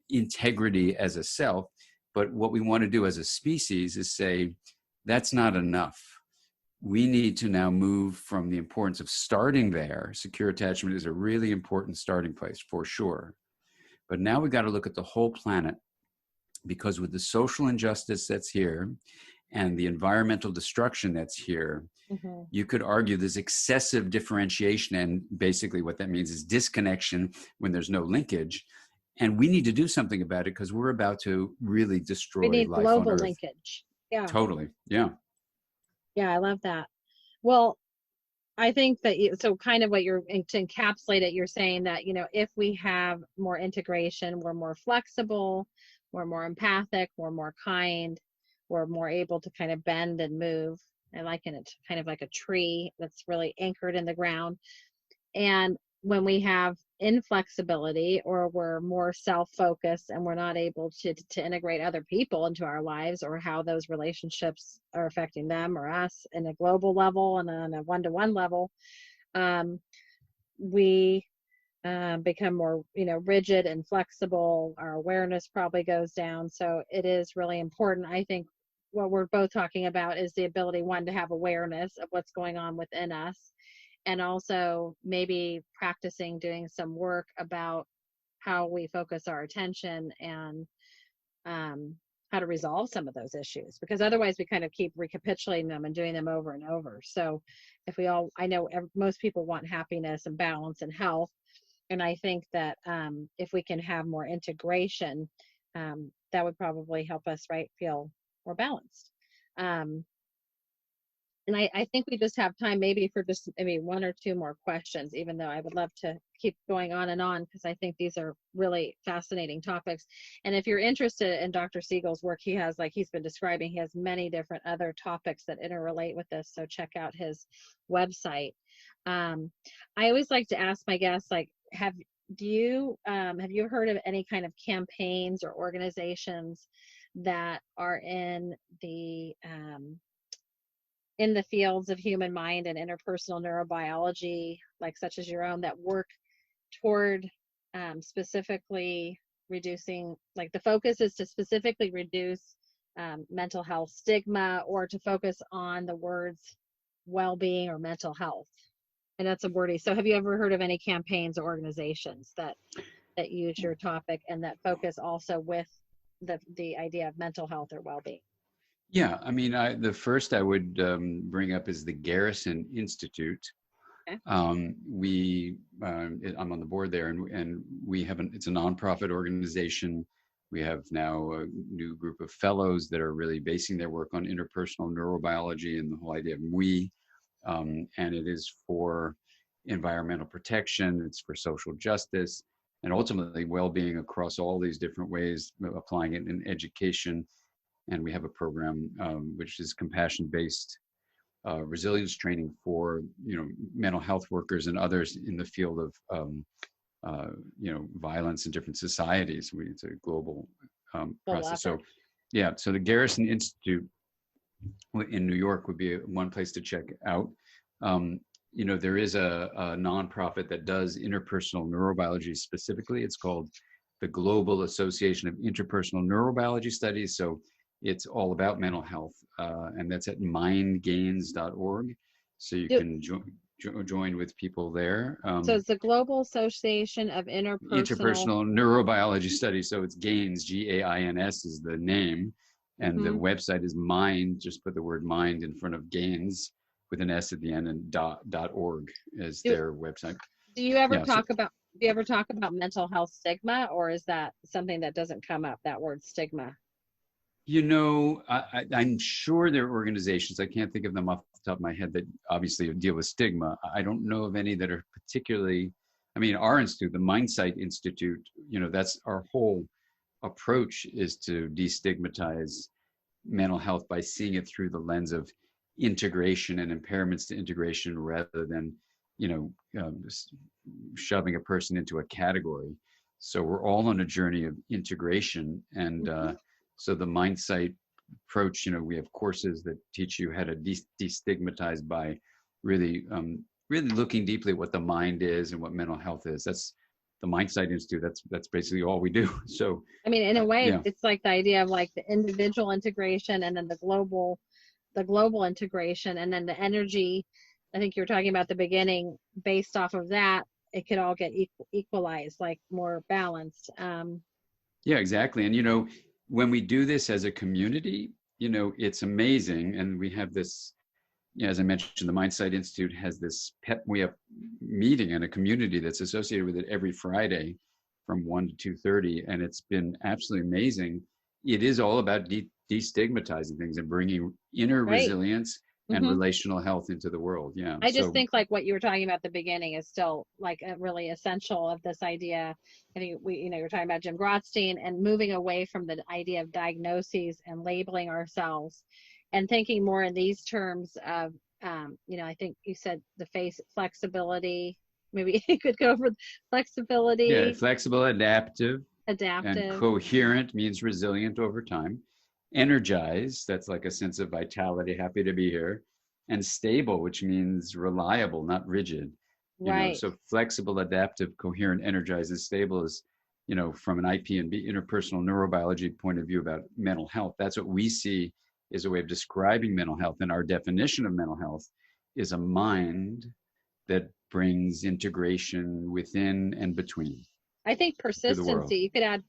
integrity as a self. But what we want to do as a species is say, that's not enough. We need to now move from the importance of starting there. Secure attachment is a really important starting place for sure. But now we've got to look at the whole planet, because with the social injustice that's here and the environmental destruction that's here, you could argue there's excessive differentiation. And basically what that means is disconnection when there's no linkage. And we need to do something about it, because we're about to really destroy life on Earth. We need global linkage. Yeah. Totally. Yeah. Yeah, I love that. Well, I think that so kind of what to encapsulate it, you're saying that, if we have more integration, we're more flexible, we're more empathic, we're more kind, we're more able to kind of bend and move. I liken it to kind of like a tree that's really anchored in the ground. And when we have inflexibility, or we're more self-focused and we're not able to integrate other people into our lives, or how those relationships are affecting them or us in a global level and on a one-to-one level, we become more, rigid and flexible. Our awareness probably goes down. So it is really important. I think what we're both talking about is the ability, one, to have awareness of what's going on within us, and also maybe practicing doing some work about how we focus our attention and how to resolve some of those issues, because otherwise we kind of keep recapitulating them and doing them over and over. So I know most people want happiness and balance and health. And I think that if we can have more integration, that would probably help us, feel more balanced. And I think we just have time maybe for just maybe 1 or 2 more questions, even though I would love to keep going on and on, because I think these are really fascinating topics. And if you're interested in Dr. Siegel's work, he has, like he's been describing, he has many different other topics that interrelate with this. So check out his website. I always like to ask my guests, have you heard of any kind of campaigns or organizations that are in the fields of human mind and interpersonal neurobiology, such as your own, that work toward specifically reducing, the focus is to specifically reduce mental health stigma, or to focus on the words well-being or mental health? And that's a wordy. So have you ever heard of any campaigns or organizations that use your topic and that focus also with the idea of mental health or well-being? Yeah, I mean, the first I would bring up is the Garrison Institute. Okay. I'm on the board there, and we have it's a nonprofit organization. We have now a new group of fellows that are really basing their work on interpersonal neurobiology and the whole idea of we. And it is for environmental protection, it's for social justice, and ultimately well-being across all these different ways, applying it in education. And we have a program which is compassion-based resilience training for mental health workers and others in the field of violence in different societies. It's a global process. So yeah, so the Garrison Institute in New York would be one place to check out. there is a nonprofit that does interpersonal neurobiology specifically. It's called the Global Association of Interpersonal Neurobiology Studies. So it's all about mental health, and that's at mindgains.org. So you can join with people there. So it's the Global Association of Interpersonal Neurobiology Studies. So it's GAINS, GAINS is the name. And the website is mind, just put the word mind in front of GAINS with an S at the end, and .org is their website. Do you ever talk about mental health stigma, or is that something that doesn't come up, that word stigma? I'm sure there are organizations, I can't think of them off the top of my head, that obviously deal with stigma. I don't know of any that are particularly, our institute, the Mindsight Institute, that's our whole approach, is to destigmatize mental health by seeing it through the lens of integration and impairments to integration, rather than shoving a person into a category. So we're all on a journey of integration, and so the Mindsight approach, we have courses that teach you how to destigmatize by really looking deeply at what the mind is and what mental health is. That's the Mindsight Institute. That's basically all we do. So in a way, it's like the idea of like the individual integration, and then the global integration, and then the energy. I think you were talking about the beginning. Based off of that, it could all get equalized, like more balanced. Yeah, exactly. And when we do this as a community, it's amazing. And we have this, as I mentioned, the Mindsight Institute has this we have meeting and a community that's associated with it every Friday from 1 to 2:30. And it's been absolutely amazing. It is all about destigmatizing things and bringing inner resilience and relational health into the world. Yeah. I just think like what you were talking about at the beginning is still like a really essential of this idea. I think you're talking about Jim Grotstein and moving away from the idea of diagnoses and labeling ourselves, and thinking more in these terms of, I think you said the flexibility. Maybe you could go for flexibility. Yeah, flexible, adaptive. And coherent means resilient over time. Energized, that's like a sense of vitality, happy to be here. And stable, which means reliable, not rigid. Right. So flexible, adaptive, coherent, energized, and stable is, from an IP&B, interpersonal neurobiology point of view about mental health. That's what we see is a way of describing mental health. And our definition of mental health is a mind that brings integration within and between. I think persistency, you could add,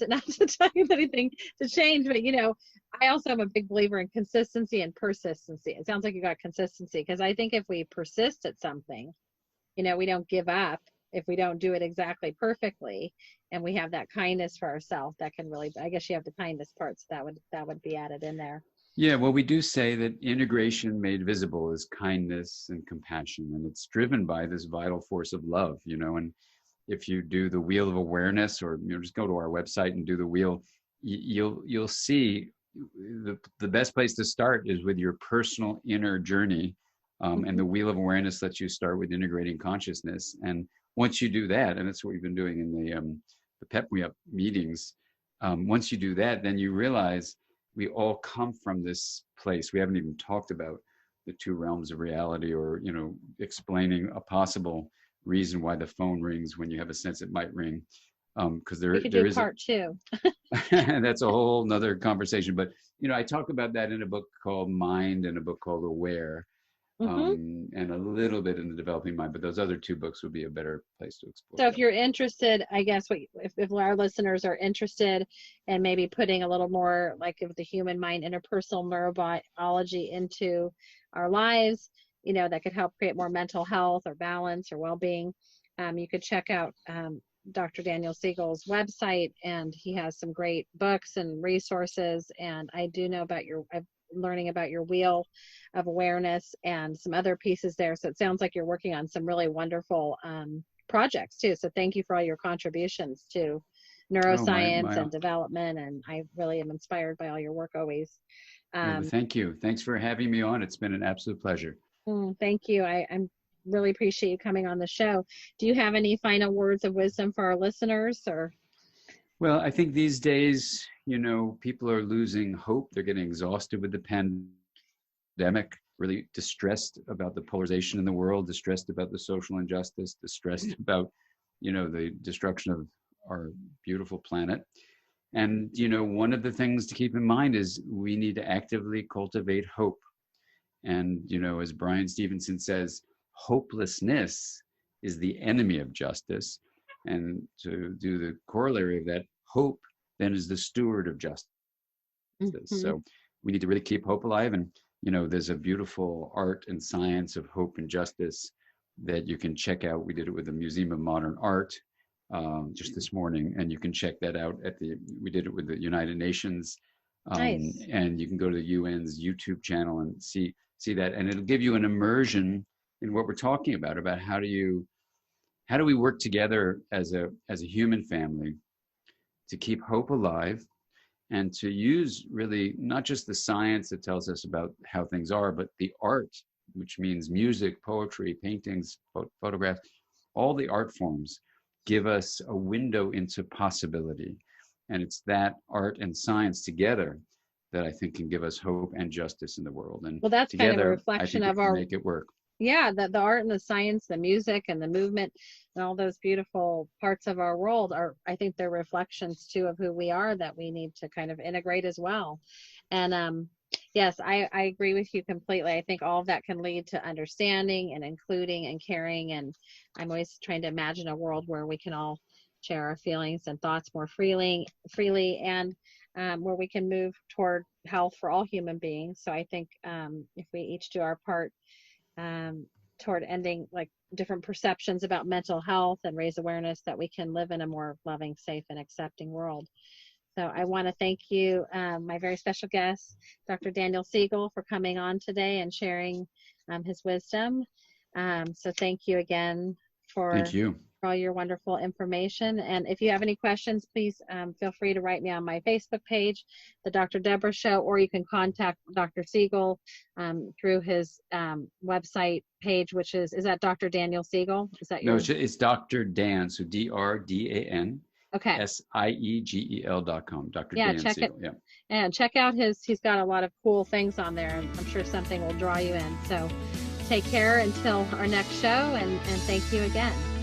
not to tell you anything to change, but I also am a big believer in consistency and persistency. It sounds like you got consistency, because I think if we persist at something, we don't give up. If we don't do it exactly perfectly, and we have that kindness for ourselves, that can really, I guess you have the kindness parts that would be added in there. Yeah, well, we do say that integration made visible is kindness and compassion, and it's driven by this vital force of love, and if you do the wheel of awareness, or just go to our website and do the wheel, you'll see the best place to start is with your personal inner journey, and the wheel of awareness lets you start with integrating consciousness. And once you do that, and that's what we've been doing in the Pep Me Up meetings, once you do that, then you realize we all come from this place. We haven't even talked about the two realms of reality, or explaining a possible reason why the phone rings when you have a sense it might ring, because there is part two. That's a whole nother conversation. But I talk about that in a book called Mind and a book called Aware, and a little bit in the Developing Mind. But those other two books would be a better place to explore. So if you're interested, I guess if our listeners are interested in maybe putting a little more like of the human mind, interpersonal neurobiology into our lives, that could help create more mental health or balance or well-being, you could check out Dr. Daniel Siegel's website, and he has some great books and resources. And I do know about I'm learning about your wheel of awareness and some other pieces there. So it sounds like you're working on some really wonderful projects too. So thank you for all your contributions to neuroscience and development. And I really am inspired by all your work always. Thank you. Thanks for having me on. It's been an absolute pleasure. Thank you. I really appreciate you coming on the show. Do you have any final words of wisdom for our listeners? Or? Well, I think these days, people are losing hope. They're getting exhausted with the pandemic. really distressed about the polarization in the world, distressed about the social injustice, distressed about, the destruction of our beautiful planet. And, one of the things to keep in mind is we need to actively cultivate hope. And, as Brian Stevenson says, hopelessness is the enemy of justice. And to do the corollary of that, hope then is the steward of justice. Mm-hmm. So we need to really keep hope alive. And, there's a beautiful art and science of hope and justice that you can check out. We did it with the Museum of Modern Art just this morning, and you can check that out we did it with the United Nations. Nice. And you can go to the UN's YouTube channel and see that, and it'll give you an immersion in what we're talking about how do we work together as a human family to keep hope alive, and to use really not just the science that tells us about how things are, but the art, which means music, poetry, paintings, photographs, all the art forms give us a window into possibility. And it's that art and science together that I think can give us hope and justice in the world. And that's together, kind of a reflection of our make it work. Yeah, the art and the science, the music and the movement and all those beautiful parts of our world I think they're reflections too of who we are that we need to kind of integrate as well. And yes, I agree with you completely. I think all of that can lead to understanding and including and caring. And I'm always trying to imagine a world where we can all share our feelings and thoughts more freely and where we can move toward health for all human beings. So I think if we each do our part toward ending like different perceptions about mental health and raise awareness, that we can live in a more loving, safe, and accepting world. So I want to thank you, my very special guest, Dr. Daniel Siegel, for coming on today and sharing his wisdom. So thank you again for all your wonderful information. And if you have any questions, please feel free to write me on my Facebook page, the Dr. Deborah Show, or you can contact Dr. Siegel through his website page, which is that Dr. Daniel Siegel? Is that your? No, it's Dr. Dan, so DRDAN. Okay. SIEGEL.com. Dr. Yeah, Dan check Siegel. it. Yeah. And check out he's got a lot of cool things on there, and I'm sure something will draw you in. So take care until our next show, and thank you again.